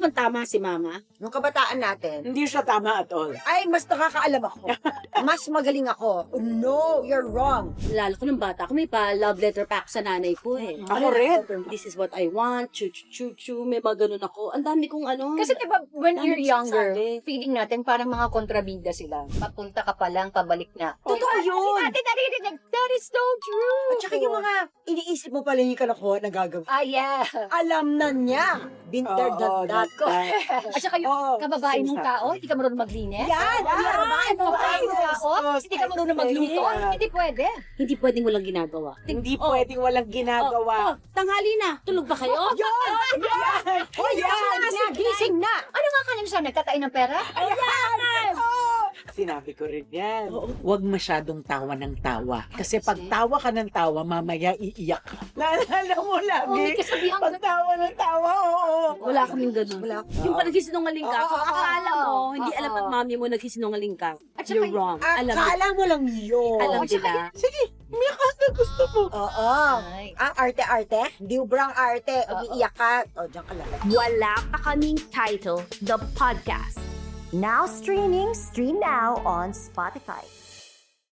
bang tama si Mama? Nung kabataan natin, Hindi siya tama at all. ay, mas nakakaalam ako. Mas magaling ako. No, you're wrong. Lalo ko ng bata ko, may pa love letter pa ako sa nanay ko eh. Ako rin. This is what I want, chu-chu-chu-chu, may mga ganun ako. Ang dami kong ano. Kasi diba, when Dami you're younger, sinasabi. feeling natin parang mga kontrabida sila. Papunta ka pa lang, pabalik na. Totoo yun. Natin naririnig, that is so true. At saka yung mga iniisip mo pala yung kalokohan na gagawin. Ah, yeah. Alam na niya. Been there, done that. At saka yung Oo, kababae mong sinasabi. tao, hindi ka marunong maglinis. Yan! Yan! Kababae mong tao, hindi ka marunong magluto. Hindi pwede. Hindi pwedeng walang ginagawa. Hindi pwedeng walang ginagawa. Oh, tanghali na. Tulog ba kayo? Yan! Yan! O yan! Gising na! Ano nga kanyang siya, nagtatain ng pera? Sinabi ko rin yan. Huwag masyadong tawa ng tawa. Kasi pag tawa ka ng tawa, mamaya iiyak ka. Naalala mo lagi? Oh, may kasabihan Pag tawa ng tawa, oo. Wala kaming ganun. Yung pag nagsisinungaling ka, kung akala mo, hindi Oo. alam at mami mo nagsisinungaling ka, At saka you're wrong. At Alam kala mo lang yun. alam at saka nila. Sige, umiyak ka na gusto mo. Oo. Ay. Arte-arte? Diubrang arte. Umiiyak ka. O, diyan ka lang. Wala pa kaming title, the podcast. Now streaming, stream now on Spotify.